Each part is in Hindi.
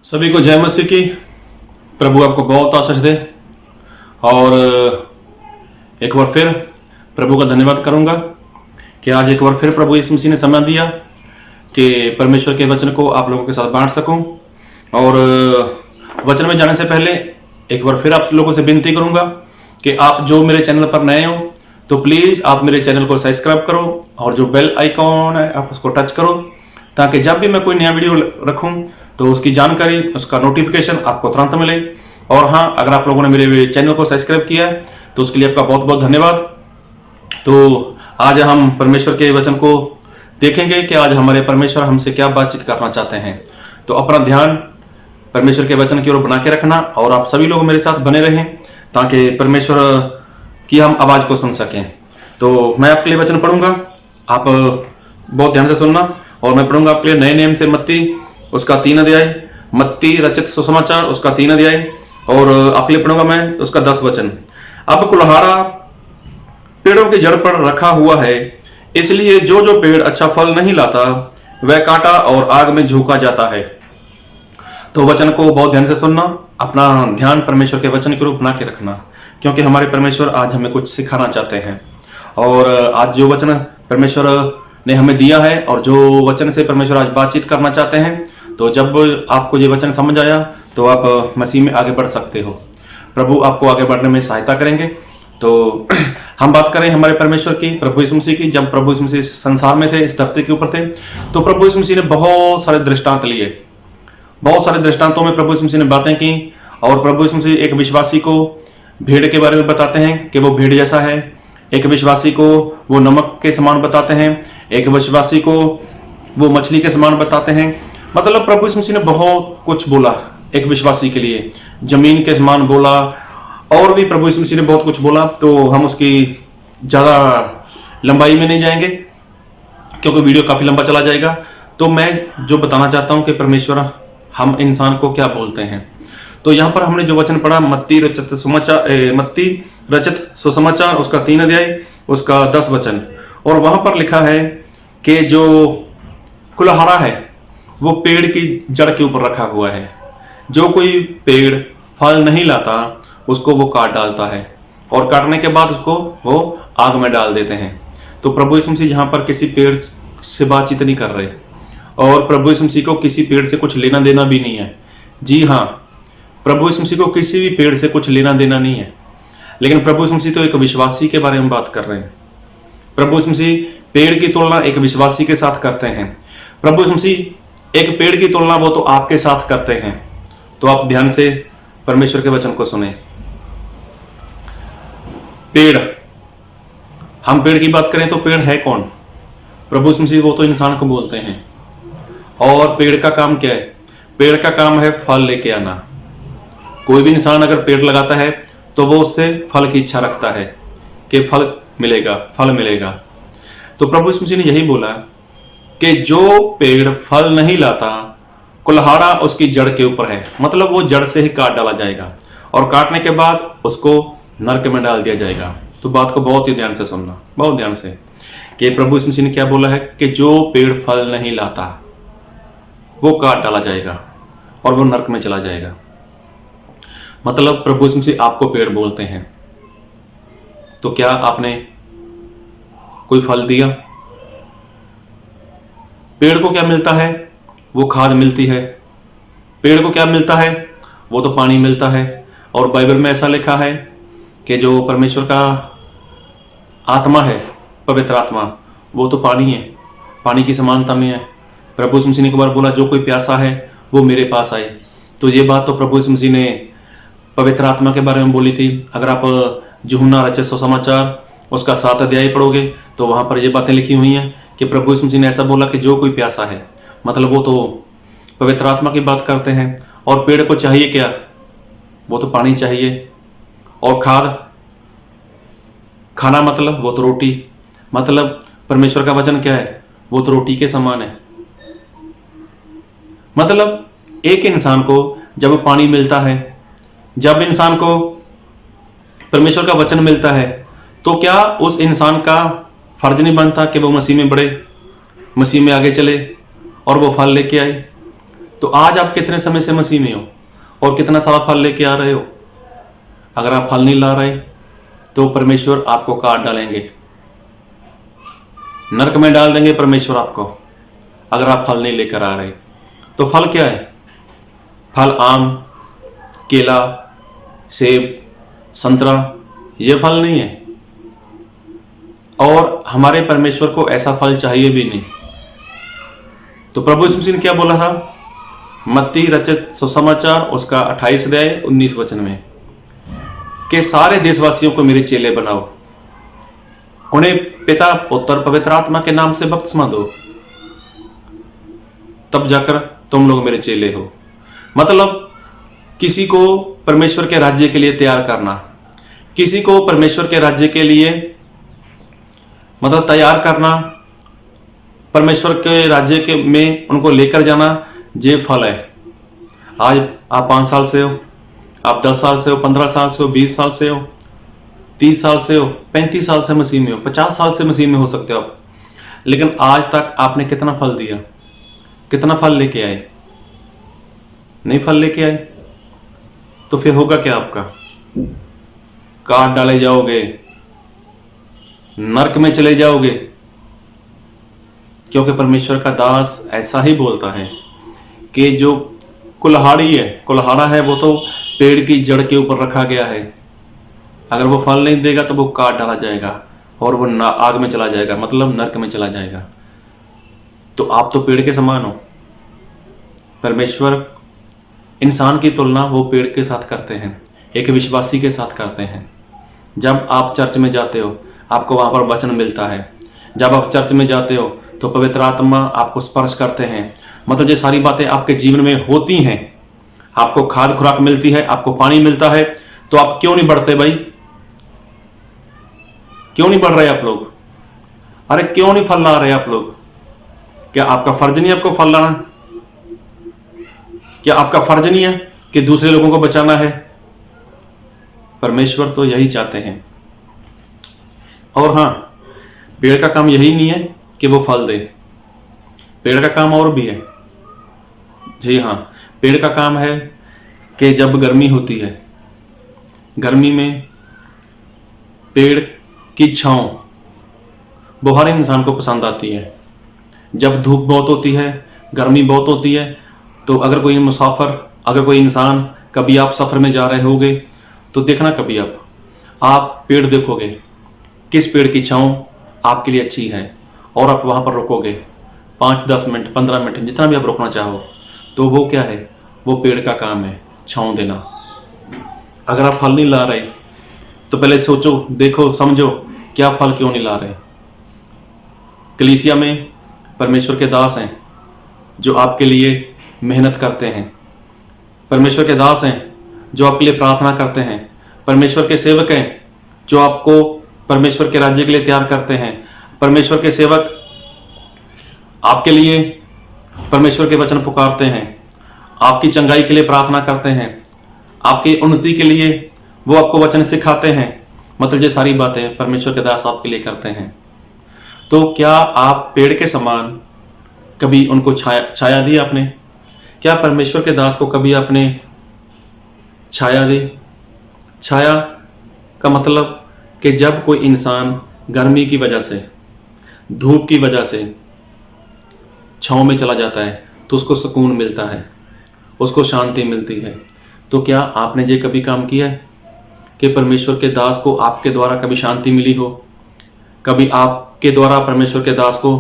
सभी को जय मसीह की। प्रभु आपको बहुत आशीष दे। और एक बार फिर प्रभु का धन्यवाद करूंगा कि आज एक बार फिर प्रभु यीशु मसीह ने समय दिया कि परमेश्वर के वचन को आप लोगों के साथ बांट सकूं। और वचन में जाने से पहले एक बार फिर आप लोगों से विनती करूंगा कि आप जो मेरे चैनल पर नए हो तो प्लीज़ आप मेरे चैनल को सब्सक्राइब करो और जो बेल आइकॉन है आप उसको टच करो, ताकि जब भी मैं कोई नया वीडियो रखूं तो उसकी जानकारी, उसका नोटिफिकेशन आपको तुरंत मिले। और हाँ, अगर आप लोगों ने मेरे चैनल को सब्सक्राइब किया है तो उसके लिए आपका बहुत बहुत धन्यवाद। तो आज हम परमेश्वर के वचन को देखेंगे कि आज हमारे परमेश्वर हमसे क्या बातचीत करना चाहते हैं। तो अपना ध्यान परमेश्वर के वचन की ओर बना के रखना और आप सभी लोग मेरे साथ बने रहें ताकि परमेश्वर की हम आवाज़ को सुन सकें। तो मैं आपके लिए वचन पढ़ूंगा, आप बहुत ध्यान से सुनना। और मैं पढ़ूंगा आपके लिए नए नियम से मत्ती उसका 3 अध्याय, मत्ती रचित सुसमाचार उसका 3 अध्याय, और आपके लिए पढ़ूंगा मैं उसका 10 वचन। अब कुल्हाड़ा पेड़ों की जड़ पर रखा हुआ है, इसलिए जो जो पेड़ अच्छा फल नहीं लाता वह काटा और आग में झोंका जाता है। तो वचन को बहुत ध्यान से सुनना, अपना ध्यान परमेश्वर के वचन के रूप बना के रखना, क्योंकि हमारे परमेश्वर आज हमें कुछ सिखाना चाहते हैं। और आज जो वचन परमेश्वर ने हमें दिया है और जो वचन से परमेश्वर आज बातचीत करना चाहते हैं, तो जब आपको ये वचन समझ आया तो आप मसीह में आगे बढ़ सकते हो। प्रभु आपको आगे बढ़ने में सहायता करेंगे। तो हम बात करें हमारे परमेश्वर की, प्रभु यीशु मसीह की। जब प्रभु यीशु मसीह संसार में थे, इस धरती के ऊपर थे, तो प्रभु यीशु मसीह ने बहुत सारे दृष्टांत लिए। बहुत सारे दृष्टांतों में प्रभु यीशु मसीह ने बातें की। और प्रभु यीशु मसीह एक विश्वासी को भेड़ के बारे में बताते हैं कि वो भेड़ जैसा है, एक विश्वासी को वो नमक के समान बताते हैं, एक विश्वासी को वो मछली के समान बताते हैं। मतलब प्रभु यीशु मसीह ने बहुत कुछ बोला एक विश्वासी के लिए, जमीन के समान बोला, और भी प्रभु यीशु मसीह ने बहुत कुछ बोला। तो हम उसकी ज़्यादा लंबाई में नहीं जाएंगे क्योंकि वीडियो काफ़ी लंबा चला जाएगा। तो मैं जो बताना चाहता हूँ कि परमेश्वर हम इंसान को क्या बोलते हैं। तो यहाँ पर हमने जो वचन पढ़ा, मत्ती रचित सुसमाचार उसका 3 अध्याय उसका 10 वचन, और वहाँ पर लिखा है कि जो कुल्हाड़ा है वो पेड़ की जड़ के ऊपर रखा हुआ है। जो कोई पेड़ फल नहीं लाता उसको वो काट डालता है, और काटने के बाद उसको वो आग में डाल देते हैं। तो प्रभु यीशु मसीह यहाँ पर किसी पेड़ से बातचीत नहीं कर रहे, और प्रभु यीशु मसीह को किसी पेड़ से कुछ लेना देना भी नहीं है। जी हाँ, प्रभु यीशु मसीह को किसी भी पेड़ से कुछ लेना देना नहीं है। लेकिन प्रभु यीशु मसीह तो एक विश्वासी के बारे में बात कर रहे हैं। प्रभु यीशु मसीह पेड़ की तुलना एक विश्वासी के साथ करते हैं। प्रभु यीशु मसीह एक पेड़ की तुलना वो तो आपके साथ करते हैं। तो आप ध्यान से परमेश्वर के वचन को सुने। पेड़, हम पेड़ की बात करें तो पेड़ है कौन? प्रभु यीशु मसीह वो तो इंसान को बोलते हैं। और पेड़ का काम क्या है? पेड़ का काम है फल लेके आना। कोई भी इंसान अगर पेड़ लगाता है तो वो उससे फल की इच्छा रखता है कि फल मिलेगा, फल मिलेगा। तो प्रभु यीशु मसीह ने यही बोला कि जो पेड़ फल नहीं लाता, कुल्हाड़ा उसकी जड़ के ऊपर है, मतलब वो जड़ से ही काट डाला जाएगा, और काटने के बाद उसको नरक में डाल दिया जाएगा। तो बात को बहुत ही ध्यान से सुनना, बहुत ध्यान से, कि प्रभु यीशु मसीह ने क्या बोला है कि जो पेड़ फल नहीं लाता वो काट डाला जाएगा और वो नरक में चला जाएगा। मतलब प्रभु यीशु मसीह आपको पेड़ बोलते हैं। तो क्या आपने कोई फल दिया? पेड़ को क्या मिलता है? वो खाद मिलती है। पेड़ को क्या मिलता है? वो तो पानी मिलता है। और बाइबल में ऐसा लिखा है कि जो परमेश्वर का आत्मा है, पवित्र आत्मा, वो तो पानी है, पानी की समानता में है। प्रभु यीशु मसीह ने एक बार बोला, जो कोई प्यासा है वो मेरे पास आए। तो ये बात तो प्रभु यीशु मसीह ने पवित्र आत्मा के बारे में बोली थी। अगर आप यूहन्ना रचित सुसमाचार उसका 7 अध्याय पढ़ोगे तो वहाँ पर ये बातें लिखी हुई हैं कि प्रभु यीशु मसीह ने ऐसा बोला कि जो कोई प्यासा है, मतलब वो तो पवित्र आत्मा की बात करते हैं। और पेड़ को चाहिए क्या? वो तो पानी चाहिए। और खाना मतलब वो तो रोटी, मतलब परमेश्वर का वचन क्या है? वो तो रोटी के समान है। मतलब एक इंसान को जब पानी मिलता है, जब इंसान को परमेश्वर का वचन मिलता है, तो क्या उस इंसान का फर्ज नहीं बनता कि वो मसीह में बढ़े, मसीह में आगे चले और वो फल लेके आए? तो आज आप कितने समय से मसीह में हो और कितना सारा फल लेके आ रहे हो? अगर आप फल नहीं ला रहे तो परमेश्वर आपको काट डालेंगे, नरक में डाल देंगे परमेश्वर आपको, अगर आप फल नहीं लेकर आ रहे। तो फल क्या है? फल आम, केला, सेब, संतरा, ये फल नहीं है। और हमारे परमेश्वर को ऐसा फल चाहिए भी नहीं। तो प्रभु यीशु मसीह ने क्या बोला था? मत्ती रचित सुसमाचार उसका 28 अध्याय 19 वचन में कि सारे देशवासियों को मेरे चेले बनाओ, उन्हें पिता, पुत्र, पवित्र आत्मा के नाम से बपतिस्मा दो, तब जाकर तुम लोग मेरे चेले हो। मतलब किसी को परमेश्वर के राज्य के लिए तैयार करना, किसी को परमेश्वर के राज्य के लिए मतलब तैयार करना, परमेश्वर के राज्य के में उनको लेकर जाना, ये फल है। आज आप 5 साल से हो, आप 10 साल से हो, 15 साल से हो, 20 साल से हो, 30 साल से हो, 35 साल से मसीह में हो, 50 साल से मसीह में हो सकते हो आप, लेकिन आज तक आपने कितना फल दिया? कितना फल लेके आए? नहीं फल लेके आए तो फिर होगा क्या आपका? काट डाले जाओगे, नरक में चले जाओगे। क्योंकि परमेश्वर का दास ऐसा ही बोलता है कि जो कुल्हाड़ी है, कुल्हाड़ा है, वो तो पेड़ की जड़ के ऊपर रखा गया है। अगर वो फल नहीं देगा तो वो काट डाला जाएगा और वो आग में चला जाएगा, मतलब नरक में चला जाएगा। तो आप तो पेड़ के समान हो। परमेश्वर इंसान की तुलना वो पेड़ के साथ करते हैं, एक विश्वासी के साथ करते हैं। जब आप चर्च में जाते हो आपको वहाँ पर वचन मिलता है, जब आप चर्च में जाते हो तो पवित्र आत्मा आपको स्पर्श करते हैं, मतलब ये सारी बातें आपके जीवन में होती हैं, आपको खाद खुराक मिलती है, आपको पानी मिलता है, तो आप क्यों नहीं बढ़ते भाई? क्यों नहीं बढ़ रहे आप लोग? अरे क्यों नहीं फल ला रहे आप लोग? क्या आपका फर्ज नहीं है आपको फल लाना? क्या आपका फर्ज नहीं है कि दूसरे लोगों को बचाना है? परमेश्वर तो यही चाहते हैं। और हाँ, पेड़ का काम यही नहीं है कि वो फल दे, पेड़ का काम और भी है। जी हाँ, पेड़ का काम है कि जब गर्मी होती है, गर्मी में पेड़ की छांव वो हर इंसान को पसंद आती है। जब धूप बहुत होती है, गर्मी बहुत होती है, तो अगर कोई मुसाफिर, अगर कोई इंसान, कभी आप सफ़र में जा रहे होगे तो देखना, कभी आप पेड़ देखोगे, किस पेड़ की छांव आपके लिए अच्छी है, और आप वहाँ पर रुकोगे 5, 10 मिनट, 15 मिनट, जितना भी आप रुकना चाहो। तो वो क्या है? वो पेड़ का काम है, छांव देना। अगर आप फल नहीं ला रहे तो पहले सोचो, देखो, समझो, क्या फल क्यों नहीं ला रहे? कलीसिया में परमेश्वर के दास हैं जो आपके लिए मेहनत करते हैं, परमेश्वर के दास हैं जो आपके लिए प्रार्थना करते हैं, परमेश्वर के सेवक हैं जो आपको परमेश्वर के राज्य के लिए तैयार करते हैं, परमेश्वर के सेवक आपके लिए परमेश्वर के वचन पुकारते हैं, आपकी चंगाई के लिए प्रार्थना करते हैं, आपकी उन्नति के लिए वो आपको वचन सिखाते हैं। मतलब ये सारी बातें परमेश्वर के दास आपके लिए करते हैं। तो क्या आप पेड़ के समान कभी उनको छाया दी आपने? क्या परमेश्वर के दास को कभी आपने छाया दी? छाया का मतलब कि जब कोई इंसान गर्मी की वजह से, धूप की वजह से छाँव में चला जाता है तो उसको सुकून मिलता है, उसको शांति मिलती है। तो क्या आपने ये कभी काम किया है कि परमेश्वर के दास को आपके द्वारा कभी शांति मिली हो, कभी आपके द्वारा परमेश्वर के दास को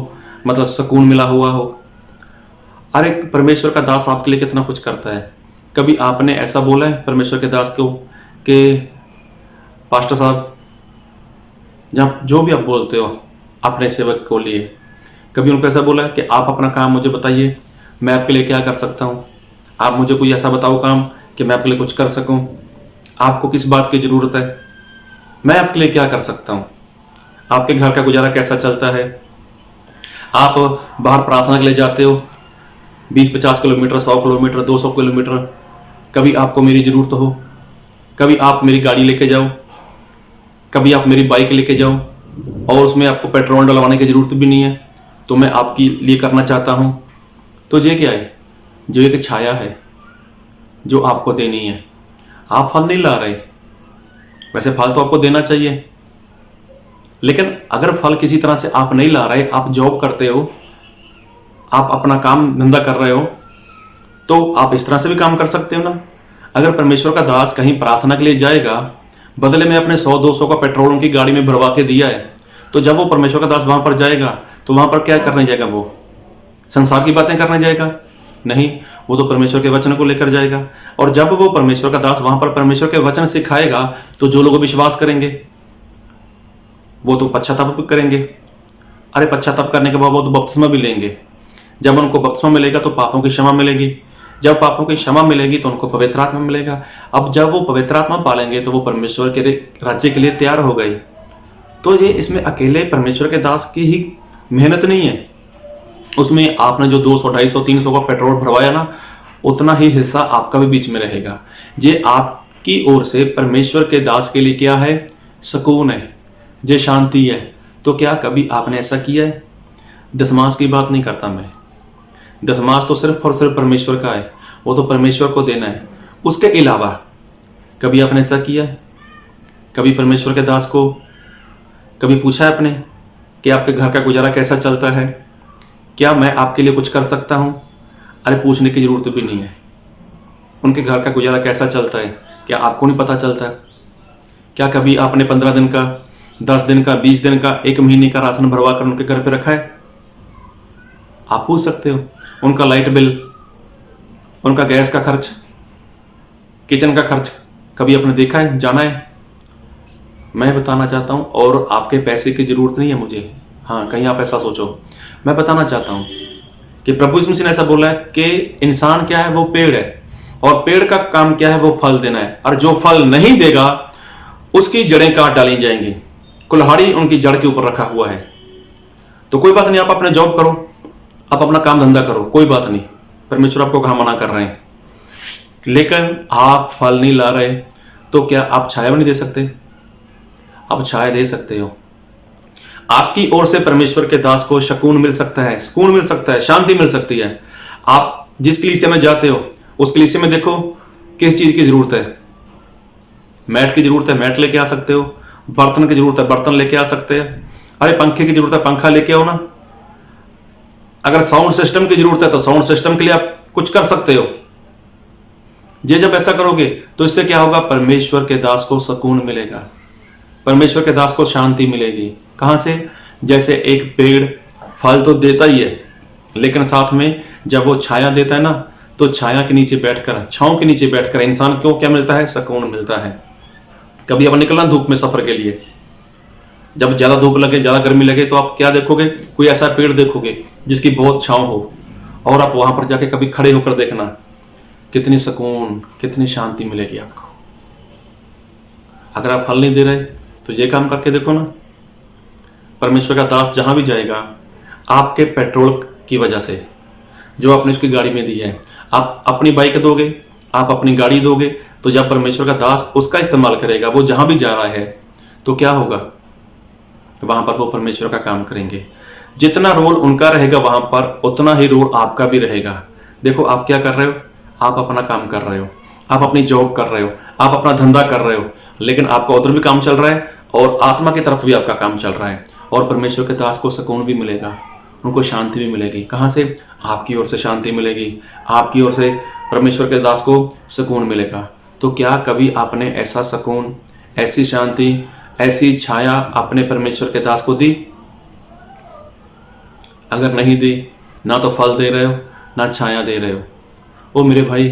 मतलब सुकून मिला हुआ हो? अरे परमेश्वर का दास आपके लिए कितना कुछ करता है। कभी आपने ऐसा बोला है परमेश्वर के दास को कि पास्टर साहब, जब जो भी आप बोलते हो अपने सेवक को लिए, कभी उनको ऐसा बोला है कि आप अपना काम मुझे बताइए, मैं आपके लिए क्या कर सकता हूँ? आप मुझे कोई ऐसा बताओ काम कि मैं आपके लिए कुछ कर सकूँ। आपको किस बात की ज़रूरत है, मैं आपके लिए क्या कर सकता हूँ? आपके घर का गुजारा कैसा चलता है? आप बाहर प्रार्थना के लिए जाते हो 20-50 किलोमीटर, 100 किलोमीटर, 200 किलोमीटर, कभी आपको मेरी ज़रूरत हो, कभी आप मेरी गाड़ी लेके जाओ, कभी आप मेरी बाइक लेके जाओ और उसमें आपको पेट्रोल डलवाने की ज़रूरत भी नहीं है, तो मैं आपके लिए करना चाहता हूँ। तो ये क्या है? जो एक छाया है जो आपको देनी है। आप फल नहीं ला रहे, वैसे फल तो आपको देना चाहिए, लेकिन अगर फल किसी तरह से आप नहीं ला रहे, आप जॉब करते हो, आप अपना काम धंधा कर रहे हो, तो आप इस तरह से भी काम कर सकते हो ना। अगर परमेश्वर का दास कहीं प्रार्थना के लिए जाएगा, बदले में अपने 100-200 का पेट्रोल उनकी गाड़ी में भरवा के दिया है, तो जब वो परमेश्वर का दास वहां पर जाएगा तो वहां पर क्या करने जाएगा? वो संसार की बातें करने जाएगा? नहीं, वो तो परमेश्वर के वचन को लेकर जाएगा। और जब वो परमेश्वर का दास वहां पर परमेश्वर के वचन सिखाएगा, तो जो लोग विश्वास करेंगे वो तो पश्चाताप करेंगे। अरे पश्चाताप करने के बाद वो तो बपतिस्मा भी लेंगे। जब उनको बपतिस्मा मिलेगा तो पापों की क्षमा मिलेगी। जब पापों की क्षमा मिलेगी तो उनको पवित्र आत्मा मिलेगा। अब जब वो पवित्र आत्मा पालेंगे तो वो परमेश्वर के राज्य के लिए तैयार हो गई। तो ये इसमें अकेले परमेश्वर के दास की ही मेहनत नहीं है, उसमें आपने जो 200, 250, 300 का पेट्रोल भरवाया ना, उतना ही हिस्सा आपका भी बीच में रहेगा। ये आपकी ओर से परमेश्वर के दास के लिए क्या है? सुकून है, ये शांति है। तो क्या कभी आपने ऐसा किया है? दशमांश की बात नहीं करता मैं, दशमांश तो सिर्फ और सिर्फ परमेश्वर का है, वो तो परमेश्वर को देना है। उसके अलावा कभी आपने ऐसा किया है? कभी परमेश्वर के दास को कभी पूछा है आपने कि आपके घर का गुजारा कैसा चलता है? क्या मैं आपके लिए कुछ कर सकता हूँ? अरे पूछने की जरूरत भी नहीं है। उनके घर का गुजारा कैसा चलता है क्या आपको नहीं पता चलता? क्या कभी आपने 15 दिन का, 10 दिन का, 20 दिन का, 1 महीने का राशन भरवा कर उनके घर पे रखा है? आप पूछ सकते हो। उनका लाइट बिल, उनका गैस का खर्च, किचन का खर्च कभी आपने देखा है, जाना है? मैं बताना चाहता हूँ, और आपके पैसे की जरूरत नहीं है मुझे, हाँ कहीं आप ऐसा सोचो। मैं बताना चाहता हूँ कि प्रभु यीशु मसीह ने ऐसा बोला है कि इंसान क्या है? वो पेड़ है, और पेड़ का काम क्या है? वो फल देना है। और जो फल नहीं देगा उसकी जड़ें काट डाली जाएंगी। कुल्हाड़ी उनकी जड़ के ऊपर रखा हुआ है। तो कोई बात नहीं, आप अपने जॉब करो, आप अपना काम धंधा करो, कोई बात नहीं, परमेश्वर आपको कहाँ मना कर रहे हैं। लेकिन आप फल नहीं ला रहे, तो क्या आप छाया भी नहीं दे सकते? आप छाया दे सकते हो। आपकी ओर से परमेश्वर के दास को सुकून मिल सकता है, सुकून मिल सकता है, शांति मिल सकती है। आप जिस कलीसिया में जाते हो उस कलीसिया में देखो किस चीज की जरूरत है। मैट की जरूरत है, मैट लेके आ सकते हो। बर्तन की जरूरत है, बर्तन लेके आ सकते हैं। अरे पंखे की जरूरत है, पंखा लेके आओ ना। अगर साउंड सिस्टम की जरूरत है तो साउंड सिस्टम के लिए आप कुछ कर सकते हो। ये जब ऐसा करोगे तो इससे क्या होगा? परमेश्वर के दास को सुकून मिलेगा, परमेश्वर के दास को शांति मिलेगी। कहां से? जैसे एक पेड़ फल तो देता ही है, लेकिन साथ में जब वो छाया देता है ना, तो छाया के नीचे बैठकर, छांव के नीचे बैठकर इंसान को क्या मिलता है? सुकून मिलता है। कभी आप निकलना धूप में सफर के लिए, जब ज्यादा धूप लगे, ज्यादा गर्मी लगे, तो आप क्या देखोगे? कोई ऐसा पेड़ देखोगे जिसकी बहुत छांव हो, और आप वहां पर जाके कभी खड़े होकर देखना, कितनी सुकून, कितनी शांति मिलेगी आपको। अगर आप फल नहीं दे रहे तो ये काम करके देखो ना। परमेश्वर का दास जहां भी जाएगा, आपके पेट्रोल की वजह से जो आपने उसकी गाड़ी में दी है, आप अपनी बाइक दोगे, आप अपनी गाड़ी दोगे, तो जब परमेश्वर का दास उसका इस्तेमाल करेगा, वो जहां भी जा रहा है, तो क्या होगा? वहां पर वो परमेश्वर का काम करेंगे। जितना रोल उनका रहेगा वहां पर, उतना ही रोल आपका भी रहेगा। देखो आप क्या कर रहे हो? आप अपना काम कर रहे हो, आप अपनी जॉब कर रहे हो, आप अपना धंधा कर रहे हो, लेकिन आपका उधर भी काम चल रहा है और आत्मा की तरफ भी आपका काम चल रहा है। और परमेश्वर के दास को सुकून भी मिलेगा, उनको शांति भी मिलेगी। कहाँ से? आपकी ओर से शांति मिलेगी, आपकी ओर से परमेश्वर के दास को सुकून मिलेगा। तो क्या कभी आपने ऐसा सुकून, ऐसी शांति, ऐसी छाया अपने परमेश्वर के दास को दी? अगर नहीं दी, ना तो फल दे रहे हो, ना छाया दे रहे हो, ओ मेरे भाई,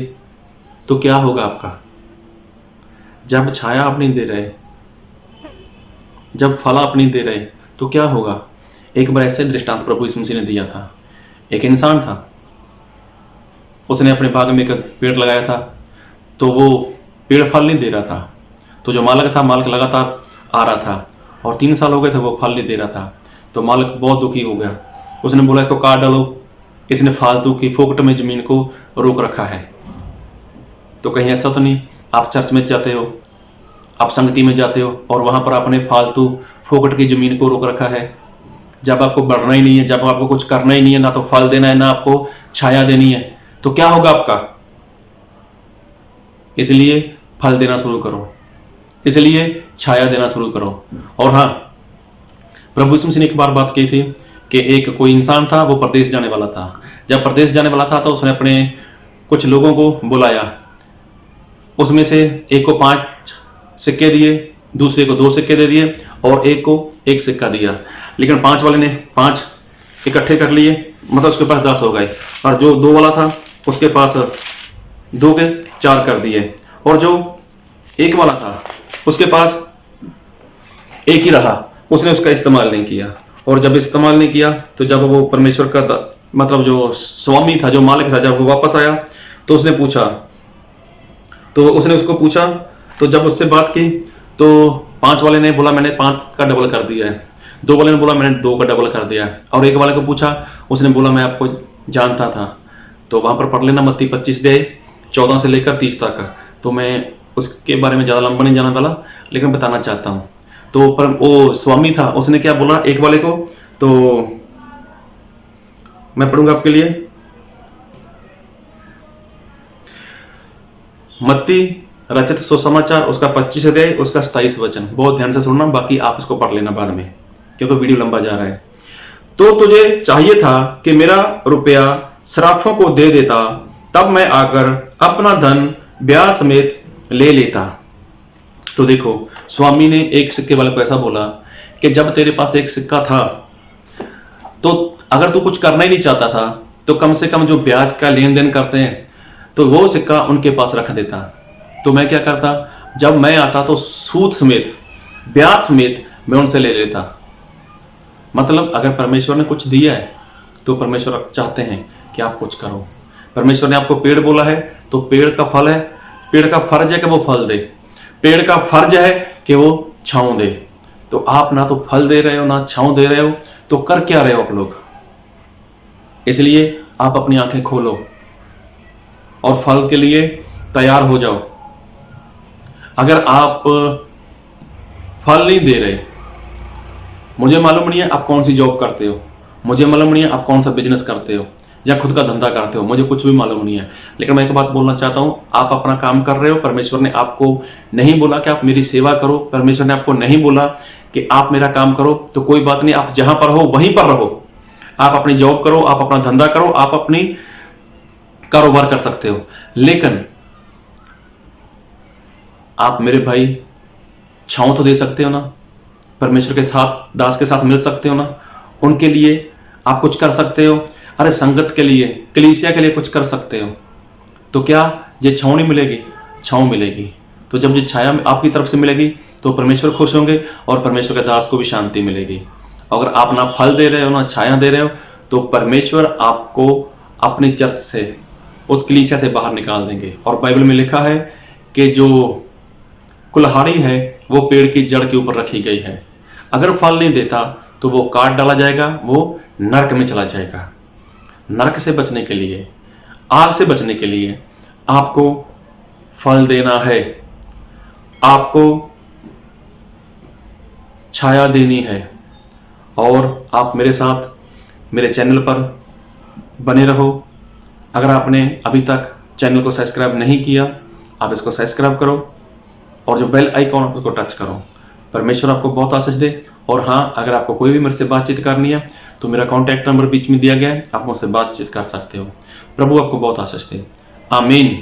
तो क्या होगा आपका? जब छाया आप नहीं दे रहे, जब फल आप नहीं दे रहे, तो क्या होगा? एक बार ऐसे दृष्टांत प्रभु यीशु मसीह ने दिया था। एक इंसान था, उसने अपने बाग में एक पेड़ लगाया था, तो वो पेड़ फल नहीं दे रहा था। तो जो मालिक था, मालिक लगातार आ रहा था और 3 साल हो गए थे, वो फल नहीं दे रहा था। तो मालिक बहुत दुखी हो गया। उसने बोला इसको काट डालो, इसने फालतू की फोकट में जमीन को रोक रखा है। तो कहीं ऐसा तो नहीं आप चर्च में जाते हो, आप संगति में जाते हो और वहां पर आपने फालतू फोकट की जमीन को रोक रखा है? जब आपको बढ़ना ही नहीं है, जब आपको कुछ करना ही नहीं है, ना तो फल देना है, ना आपको छाया देनी है, तो क्या होगा आपका? इसलिए फल देना शुरू करो, इसलिए छाया देना शुरू करो। और हाँ, प्रभु यीशु मसीह ने एक बार बात की थी कि एक कोई इंसान था, वो प्रदेश जाने वाला था। जब प्रदेश जाने वाला था तो उसने अपने कुछ लोगों को बुलाया। उसमें से एक को 5 सिक्के दिए, दूसरे को 2 सिक्के दे दिए और एक को 1 सिक्का दिया। लेकिन 5 वाले ने 5 इकट्ठे कर लिए, मतलब उसके पास 10 हो गए। और जो 2 वाला था उसके पास 2 के 4 कर दिए। और जो 1 वाला था उसके पास 1 ही रहा, उसने उसका इस्तेमाल नहीं किया। और जब इस्तेमाल नहीं किया तो जब वो परमेश्वर का मतलब जो स्वामी था, जो मालिक था, जब वो वापस आया तो उसने उसको पूछा। तो जब उससे बात की तो 5 वाले ने बोला मैंने 5 का डबल कर दिया है, 2 वाले ने बोला मैंने 2 का डबल कर दिया है, और 1 वाले को पूछा, उसने बोला मैं आपको जानता था। तो वहां पर पढ़ लेना मत्ती 25:14 से लेकर 30 तक। तो मैं उसके बारे में ज़्यादा लंबा नहीं जाना वाला, लेकिन बताना चाहता हूँ। तो पर वो स्वामी था, उसने क्या बोला 1 वाले को, तो मैं पढ़ूंगा आपके लिए। मत्ती रचित सुसमाचार उसका 25 अध्याय उसका 27 वचन, बहुत ध्यान से सुनना, बाकी आप इसको पढ़ लेना बाद में क्योंकि वीडियो लंबा जा रहा है। तो तुझे चाहिए था कि मेरा रुपया सराफों को दे देता, तब मैं आकर अपना धन ब्याज समेत ले लेता। तो देखो, स्वामी ने 1 सिक्के वाले को ऐसा बोला कि जब तेरे पास 1 सिक्का था तो अगर तू कुछ करना ही नहीं चाहता था तो कम से कम जो ब्याज का लेन देन करते हैं तो वो सिक्का उनके पास रख देता। तो मैं क्या करता, जब मैं आता तो सूद समेत, ब्याज समेत मैं उनसे ले लेता। मतलब अगर परमेश्वर ने कुछ दिया है तो परमेश्वर चाहते हैं कि आप कुछ करो। परमेश्वर ने आपको पेड़ बोला है तो पेड़ का फल है, पेड़ का फर्ज है कि वो फल दे, पेड़ का फर्ज है कि वो छांव दे। तो आप ना तो फल दे रहे हो ना छांव दे रहे हो, तो कर क्या रहे हो आप लोग? इसलिए आप अपनी आंखें खोलो और फल के लिए तैयार हो जाओ। अगर आप फल नहीं दे रहे, मुझे मालूम नहीं है आप कौन सी जॉब करते हो, मुझे मालूम नहीं है आप कौन सा बिजनेस करते हो या खुद का धंधा करते हो, मुझे कुछ भी मालूम नहीं है। लेकिन मैं एक बात बोलना चाहता हूं, आप अपना काम कर रहे हो। परमेश्वर ने आपको नहीं बोला कि आप मेरी सेवा करो, परमेश्वर ने आपको नहीं बोला कि आप मेरा काम करो। तो कोई बात नहीं, आप जहां पर हो वहीं पर रहो, आप अपनी जॉब करो, आप अपना धंधा करो, आप अपनी कारोबार कर सकते हो। लेकिन आप मेरे भाई छांव तो दे सकते हो ना, परमेश्वर के साथ, दास के साथ मिल सकते हो ना, उनके लिए आप कुछ कर सकते हो। अरे संगत के लिए, कलीसिया के लिए कुछ कर सकते हो। तो क्या ये छांव नहीं मिलेगी? छांव मिलेगी। तो जब ये छाया आपकी तरफ से मिलेगी तो परमेश्वर खुश होंगे और परमेश्वर के दास को भी शांति मिलेगी। अगर आप ना फल दे रहे हो ना छाया दे रहे हो तो परमेश्वर आपको अपनी चर्च से, उस कलीसिया से बाहर निकाल देंगे। और बाइबल में लिखा है कि जो कुल्हाड़ी है वो पेड़ की जड़ के ऊपर रखी गई है, अगर फल नहीं देता तो वो काट डाला जाएगा, वो नरक में चला जाएगा। नरक से बचने के लिए, आग से बचने के लिए आपको फल देना है, आपको छाया देनी है। और आप मेरे साथ मेरे चैनल पर बने रहो। अगर आपने अभी तक चैनल को सब्सक्राइब नहीं किया, आप इसको सब्सक्राइब करो और जो बेल आइकॉन है उसको टच करो। परमेश्वर आपको बहुत आशीष दे। और हाँ, अगर आपको कोई भी मेरे से बातचीत करनी है तो मेरा कॉन्टैक्ट नंबर बीच में दिया गया है, आप मुझसे बातचीत कर सकते हो। प्रभु आपको बहुत आशीष दे। आमीन।